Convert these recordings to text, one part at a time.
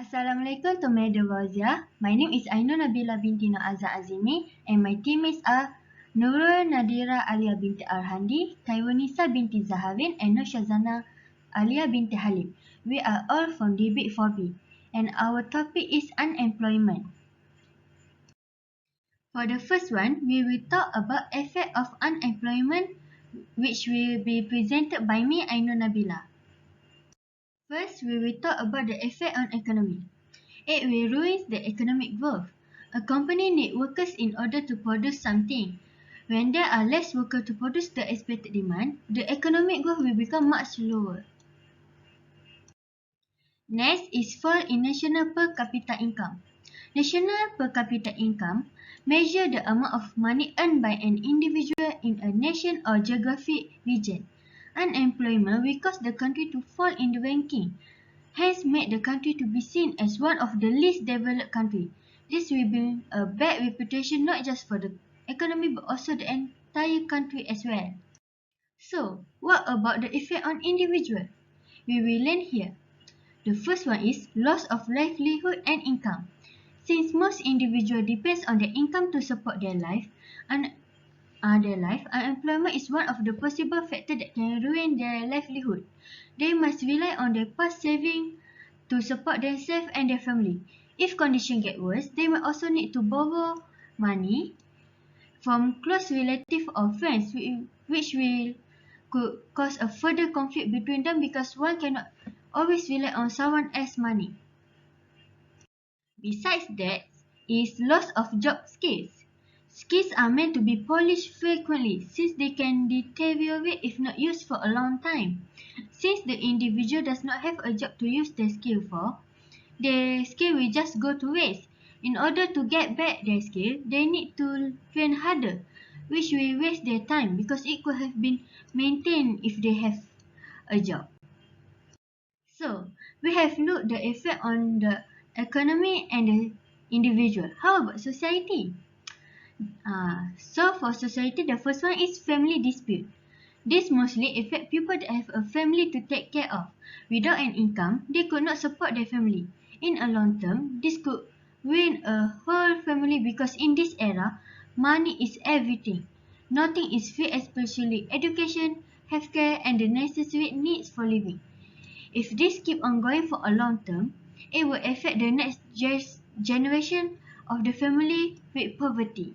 Assalamualaikum to Madam Wazia. My name is AINUR NABILA binti AZIMI and my teammates are NURUL, NADHIRA, ALIA binti ARHANDI, KHAIRUNNISA binti ZAHARIN and Shazana, ALYA binti HALIM. We are all from debate 4B and our topic is unemployment. For the first one, we will talk about effect of unemployment which will be presented by me, AINUR NABILA. First, we will talk about the effect on economy. It will ruin the economic growth. A company needs workers in order to produce something. When there are less workers to produce the expected demand, the economic growth will become much lower. Next is fall in national per capita income. National per capita income measure the amount of money earned by an individual in a nation or geographic region. Unemployment will cause the country to fall in the ranking, hence make the country to be seen as one of the least developed countries. This will bring a bad reputation not just for the economy but also the entire country as well. So, what about the effect on individual? We will learn here. The first one is loss of livelihood and income. Since most individuals depends on their income to support their life, unemployment is one of the possible factors that can ruin their livelihood. They must rely on their past saving to support themselves and their family. If conditions get worse, they may also need to borrow money from close relatives or friends, which could cause a further conflict between them because one cannot always rely on someone else's money. Besides that is loss of job skills. Skills are meant to be polished frequently since they can deteriorate if not used for a long time. Since the individual does not have a job to use their skill for, their skill will just go to waste. In order to get back their skill, they need to train harder, which will waste their time because it could have been maintained if they have a job. So, we have looked the effect on the economy and the individual. How about society? So for society, the first one is family dispute. This mostly affect people that have a family to take care of. Without an income, they could not support their family. In a long term, this could ruin a whole family because in this era, money is everything. Nothing is free, especially education, healthcare, and the necessary needs for living. If this keep on going for a long term, it will affect the next generation of the family with poverty.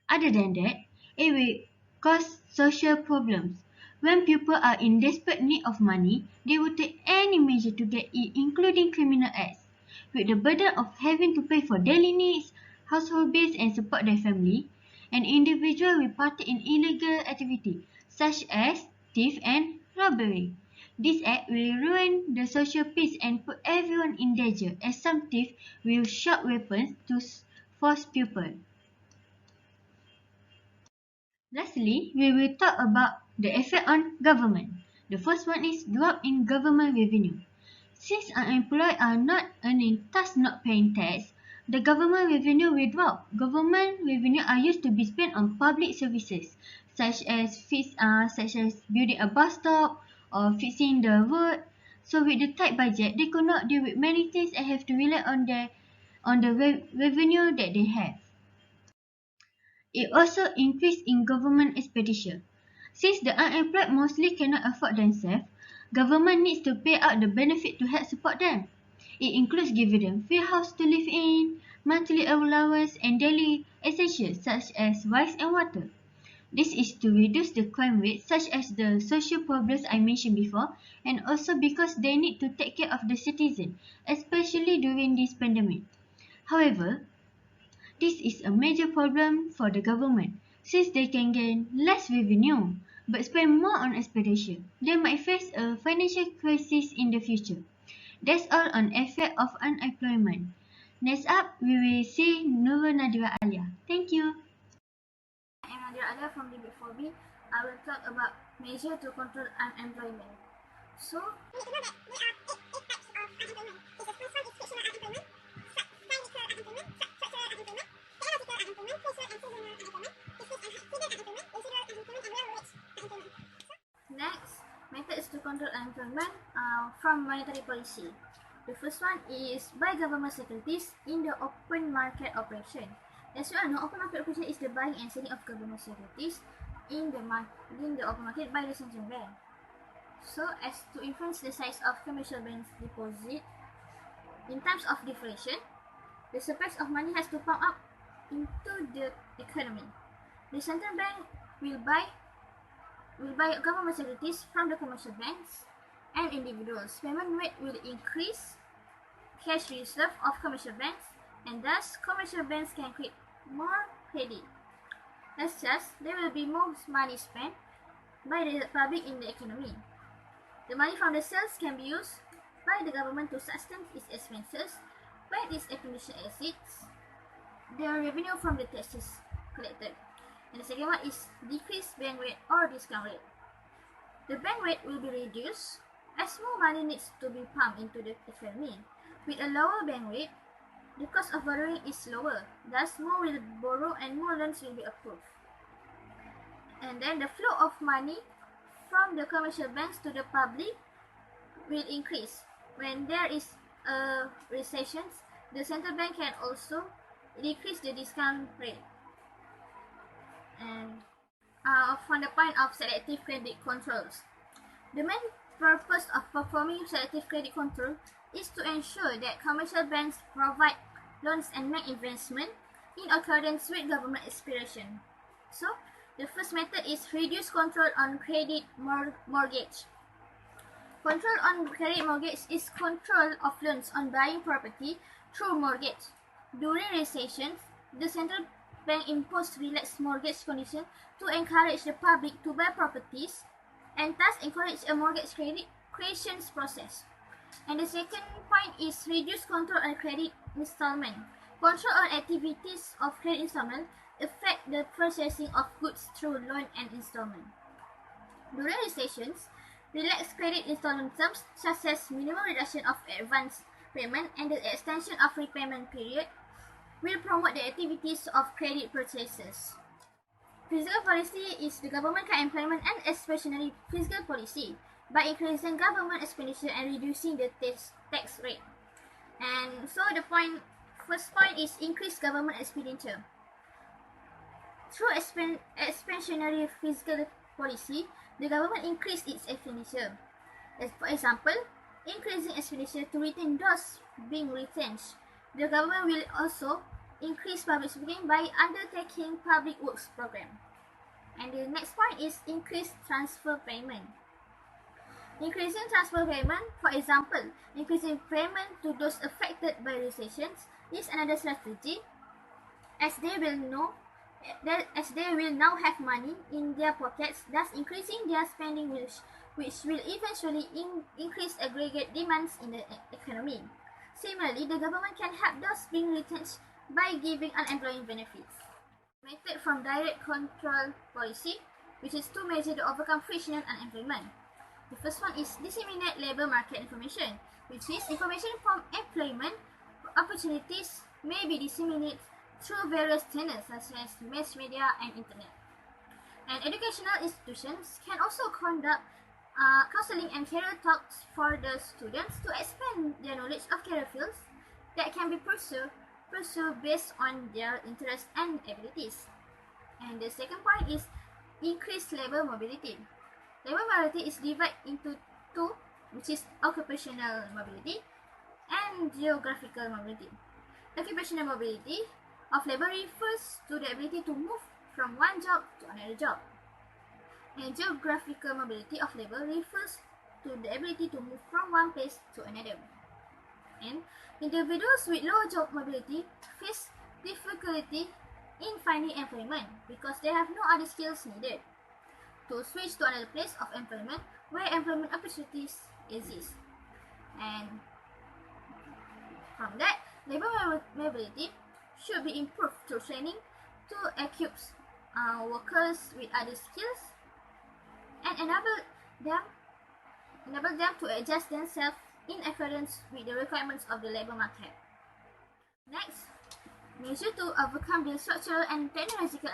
Other than that, it will cause social problems. When people are in desperate need of money, they will take any measure to get it, including criminal acts. With the burden of having to pay for daily needs, household bills and support their family, an individual will partake in illegal activity such as theft and robbery. This act will ruin the social peace and put everyone in danger as some thieves will shoot weapons to force people. Lastly, we will talk about the effect on government. The first one is drop in government revenue. Since unemployed are not earning, thus not paying tax, the government revenue will drop. Government revenue are used to be spent on public services, such as building a bus stop or fixing the road. So with the tight budget, they could not deal with many things and have to rely on the revenue that they have. It also increased in government expenditure. Since the unemployed mostly cannot afford themselves, government needs to pay out the benefit to help support them. It includes giving them free house to live in, monthly allowance and daily essentials such as rice and water. This is to reduce the crime rate such as the social problems I mentioned before and also because they need to take care of the citizen, especially during this pandemic. However, this is a major problem for the government since they can gain less revenue but spend more on expenditure. They might face a financial crisis in the future. That's all on effect of unemployment. Next up, we will see Nurul Nadira Alya. Thank you. I am Nadhira Alya from Debate 4B. I will talk about measure to control unemployment. So, next, methods to control unemployment from monetary policy. The first one is buy government securities in the open market operation. As you all know, open market operation is the buying and selling of government securities in the open market by the central bank. So as to influence the size of commercial banks deposit in times of deflation, the surplus of money has to pump up into the economy. The central bank will buy government securities from the commercial banks and individuals. Payment rate will increase cash reserve of commercial banks, and thus commercial banks can create more credit. As such, there will be more money spent by the public in the economy. The money from the sales can be used by the government to sustain its expenses when its expenditure exceeds the revenue from the taxes collected. And the second one is decreased bank rate or discount rate. The bank rate will be reduced as more money needs to be pumped into the economy. With a lower bank rate, the cost of borrowing is lower, thus more will borrow and more loans will be approved. And then the flow of money from the commercial banks to the public will increase. When there is a recession, the central bank can also decrease the discount rate. And from the point of selective credit controls, the main purpose of performing selective credit control is to ensure that commercial banks provide loans and make investment in accordance with government aspiration. So, the first method is reduce control on credit mortgage. Control on credit mortgage is control of loans on buying property through mortgage. During recessions, the central bank imposed relaxed mortgage conditions to encourage the public to buy properties and thus encourage a mortgage credit creation process. And the second point is reduce control on credit installment. Control on activities of credit installment affect the processing of goods through loan and installment. During recessions, relaxed credit installment terms such as minimum reduction of advance payment and the extension of repayment period will promote the activities of credit purchases. Fiscal policy is the government can implement an expansionary fiscal policy by increasing government expenditure and reducing the tax rate. And so the first point is increase government expenditure. Through expansionary fiscal policy, the government increased its expenditure. As for example, increasing expenditure to retain those being retrenched. The government will also increase public spending by undertaking public works program. And the next point is increase transfer payment. Increasing transfer payment, for example, increasing payment to those affected by recessions is another strategy, as they will now have money in their pockets, thus increasing their spending, which will eventually increase aggregate demands in the economy. Similarly, the government can help those being retrenched by giving unemployment benefits. Method from direct control policy, which is two measures to overcome frictional unemployment. The first one is disseminate labor market information, which is information from employment opportunities may be disseminated through various channels such as mass media and internet. And educational institutions can also conduct counseling and career talks for the students to expand their knowledge of career fields that can be pursued based on their interests and abilities. And the second point is increase labor mobility. Labor mobility is divided into two, which is occupational mobility and geographical mobility. Occupational mobility of labor refers to the ability to move from one job to another job. And geographical mobility of labor refers to the ability to move from one place to another. And individuals with low job mobility face difficulty in finding employment because they have no other skills needed to switch to another place of employment where employment opportunities exist. And from that, labor mobility should be improved through training to equip workers with other skills and enable them to adjust themselves in accordance with the requirements of the labor market. Next, measure to overcome the structural and technological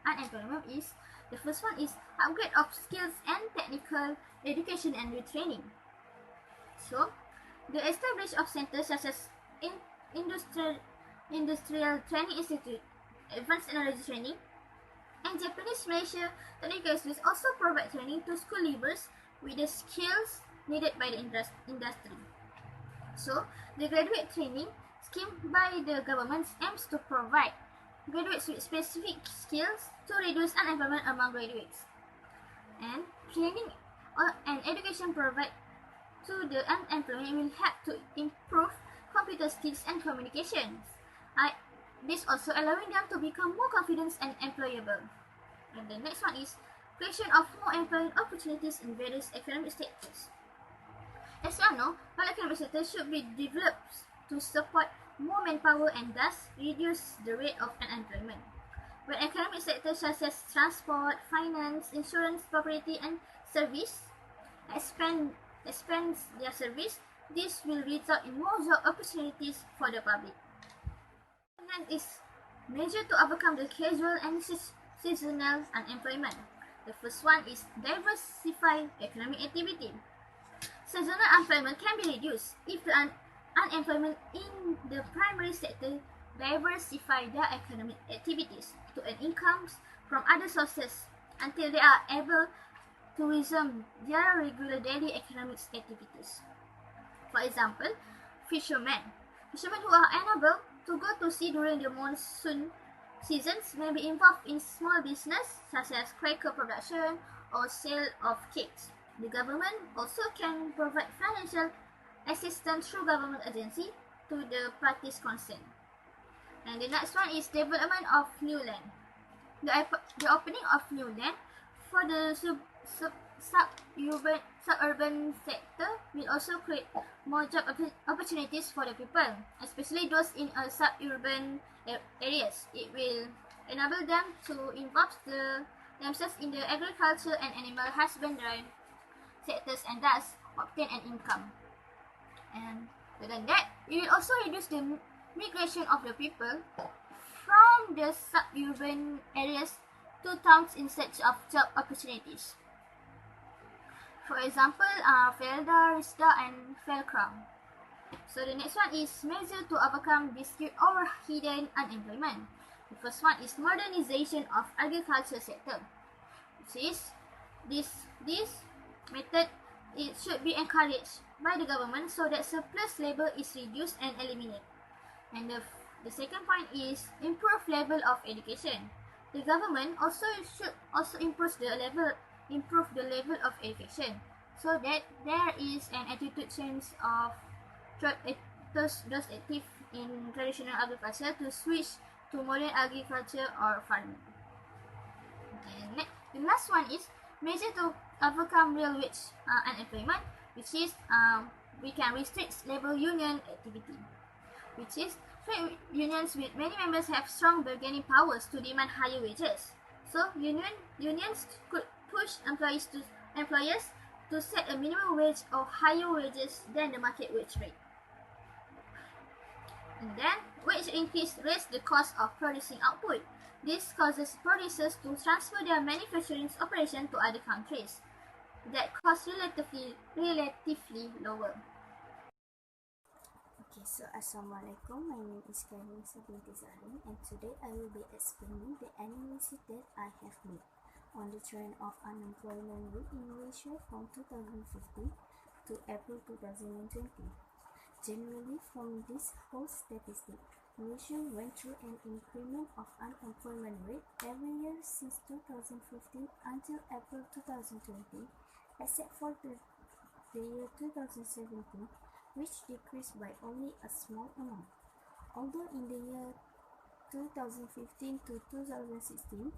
unemployment is, the first one is upgrade of skills and technical education and retraining. So, The establishment of centers such as Industrial Training Institute, Advanced Energy Training, and Japanese Malaysia Technical Institute also provide training to school leavers with the skills needed by the industry. So, the graduate training scheme by the government aims to provide graduates with specific skills to reduce unemployment among graduates. And training and education provided to the unemployed will help to improve computer skills and communications. This also allowing them to become more confident and employable. And the next one is creation of more employment opportunities in various economic sectors. As you know, all economic sectors should be developed to support more manpower and thus reduce the rate of unemployment. When economic sectors such as transport, finance, insurance, property, and service expands their service, this will result in more job opportunities for the public. And is measure to overcome the casual and seasonal unemployment. The first one is diversify economic activity. Seasonal unemployment can be reduced if the unemployment in the primary sector diversify their economic activities to earn incomes from other sources until they are able to resume their regular daily economic activities. For example, fishermen who are unable to go to sea during the monsoon seasons may be involved in small business such as cracker production or sale of cakes. The government also can provide financial assistance through government agency to the parties concerned. And the next one is development of new land. The opening of new land for the suburban sector will also create more job opportunities for the people, especially those in suburban areas. It will enable them to involve themselves in the agriculture and animal husbandry sectors and thus obtain an income. And other than that, it will also reduce the migration of the people from the suburban areas to towns in search of job opportunities. For example, Felda, Risda, and Felkram. So the next one is measure to overcome dispute or hidden unemployment. The first one is modernization of agriculture sector. Which is this method, it should be encouraged by the government so that surplus labor is reduced and eliminated. And the second point is improve level of education. The government should improve the level of education so that there is an attitude change of those active in traditional agriculture to switch to modern agriculture or farming. And the last one is measure to overcome real wage unemployment, which is we can restrict labor union activity, which is trade unions with many members have strong bargaining powers to demand higher wages. So unions could push employers to set a minimum wage or higher wages than the market wage rate. And then wage increase raise the cost of producing output. This causes producers to transfer their manufacturing operation to other countries that cost relatively lower. Okay, so Assalamualaikum. My name is KHAIRUNNISA binti ZAHARIN, and today I will be explaining the analysis that I have made on the trend of unemployment rate in Malaysia from 2015 to April 2020. Generally, from this whole statistic, Malaysia went through an increment of unemployment rate every year since 2015 until April 2020, except for the year 2017, which decreased by only a small amount. Although in the year 2015 to 2016,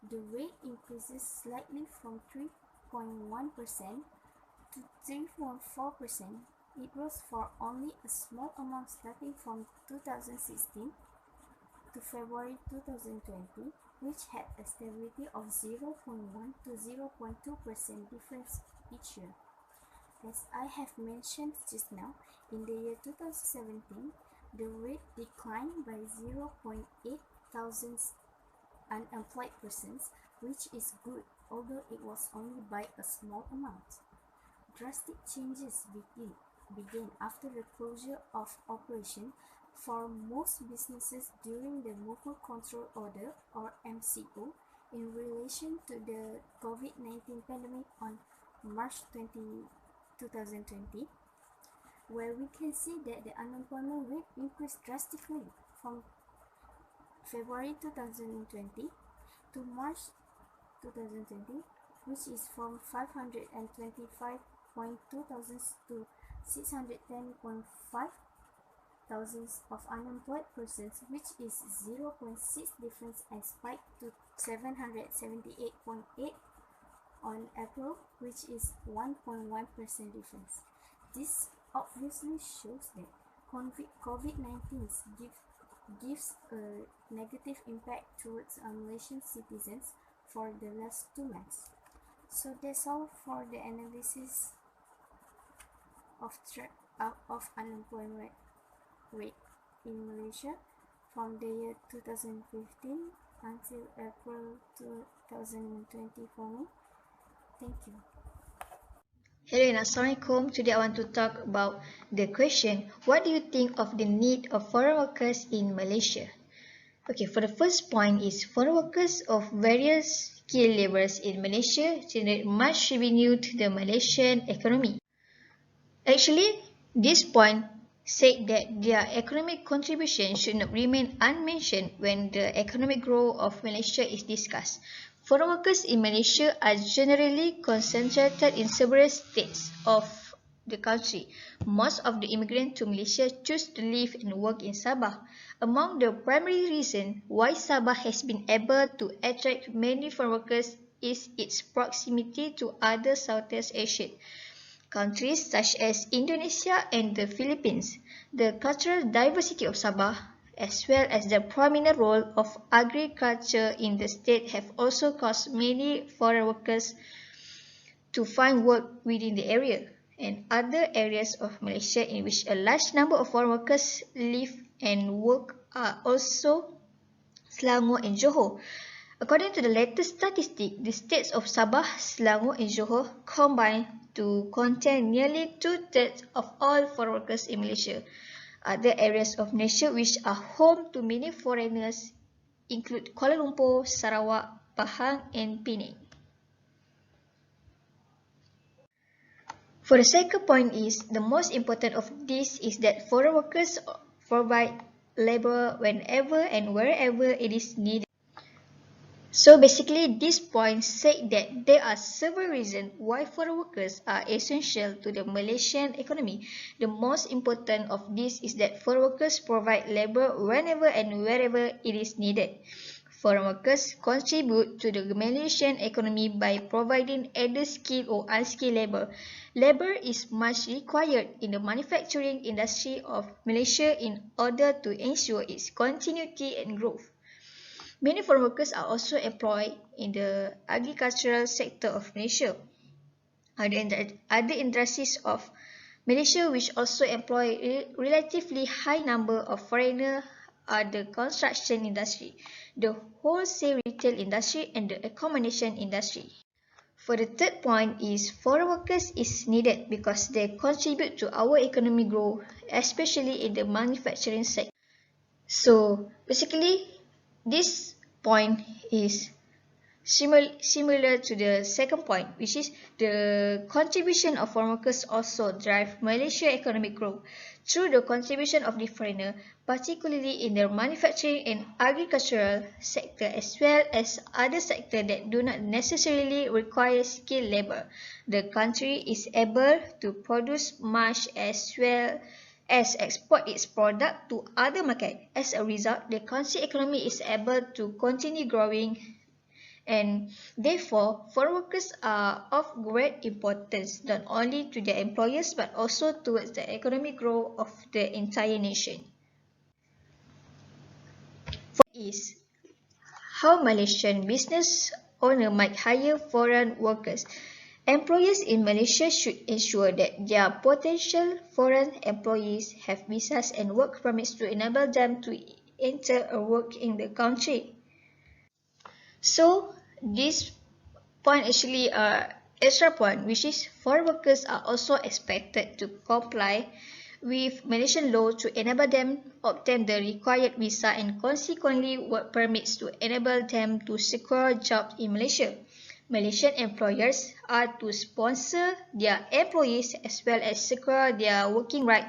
the rate increases slightly from 3.1% to 3.4%, it rose for only a small amount starting from 2016 to February 2020, which had a stability of 0.1 to 0.2% difference each year. As I have mentioned just now, in the year 2017, the rate declined by 0.8 thousand unemployed persons, which is good, although it was only by a small amount. Drastic changes begin began after the closure of operation for most businesses during the Movement Control Order or MCO in relation to the COVID-19 pandemic on March 2020, where we can see that the unemployment rate increased drastically from February 2020 to March 2020, which is from 525.2 thousands to 610.5 thousands of unemployed persons, which is 0.6 difference, and spiked to 778.8 on April, which is 1.1% difference. This obviously shows that COVID-19 gives a negative impact towards Malaysian citizens for the last 2 months. So that's all for the analysis of unemployment rate in Malaysia from the year 2015 until April 2020 for me. Thank you. Hello and Assalamualaikum. Today I want to talk about the question, what do you think of the need of foreign workers in Malaysia? Okay, for the first point is foreign workers of various skilled labourers in Malaysia generate much revenue to the Malaysian economy. Actually, this point said that their economic contribution should not remain unmentioned when the economic growth of Malaysia is discussed. Foreign workers in Malaysia are generally concentrated in several states of the country. Most of the immigrants to Malaysia choose to live and work in Sabah. Among the primary reasons why Sabah has been able to attract many foreign workers is its proximity to other Southeast Asian countries such as Indonesia and the Philippines. The cultural diversity of Sabah, as well as the prominent role of agriculture in the state, have also caused many foreign workers to find work within the area and other areas of Malaysia in which a large number of foreign workers live and work are also Selangor and Johor. According to the latest statistic, the states of Sabah, Selangor and Johor combine to contain nearly 2/3 of all foreign workers in Malaysia. Other areas of Malaysia which are home to many foreigners include Kuala Lumpur, Sarawak, Pahang and Penang. For the second point is, the most important of this is that foreign workers provide labour whenever and wherever it is needed. So basically, this point said that there are several reasons why foreign workers are essential to the Malaysian economy. The most important of this is that foreign workers provide labour whenever and wherever it is needed. Foreign workers contribute to the Malaysian economy by providing either skilled or unskilled labour. Labour is much required in the manufacturing industry of Malaysia in order to ensure its continuity and growth. Many foreign workers are also employed in the agricultural sector of Malaysia. Other industries of Malaysia which also employ a relatively high number of foreigners are the construction industry, the wholesale retail industry and the accommodation industry. For the third point is, foreign workers is needed because they contribute to our economic growth, especially in the manufacturing sector. So basically, this point is similar to the second point, which is the contribution of foreign workers also drive Malaysia economic growth through the contribution of the foreigner, particularly in the manufacturing and agricultural sector, as well as other sectors that do not necessarily require skilled labor. The country is able to produce much as well as export its product to other markets. As a result, the country economy is able to continue growing, and therefore foreign workers are of great importance not only to their employers but also towards the economic growth of the entire nation. Is how Malaysian business owners might hire foreign workers. Employers in Malaysia should ensure that their potential foreign employees have visas and work permits to enable them to enter or work in the country. So this point actually extra point, which is foreign workers are also expected to comply with Malaysian law to enable them obtain the required visa and consequently work permits to enable them to secure jobs in Malaysia. Malaysian employers are to sponsor their employees as well as secure their working right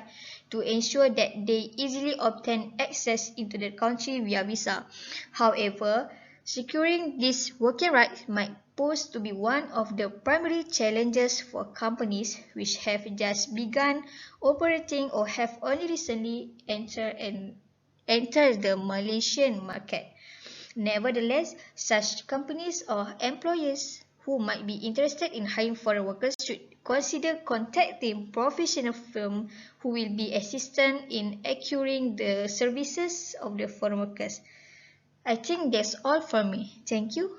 to ensure that they easily obtain access into the country via visa. However, securing these working rights might pose to be one of the primary challenges for companies which have just begun operating or have only recently entered the Malaysian market. Nevertheless, such companies or employers who might be interested in hiring foreign workers should consider contacting professional firms who will be assistant in acquiring the services of the foreign workers. I think that's all for me. Thank you.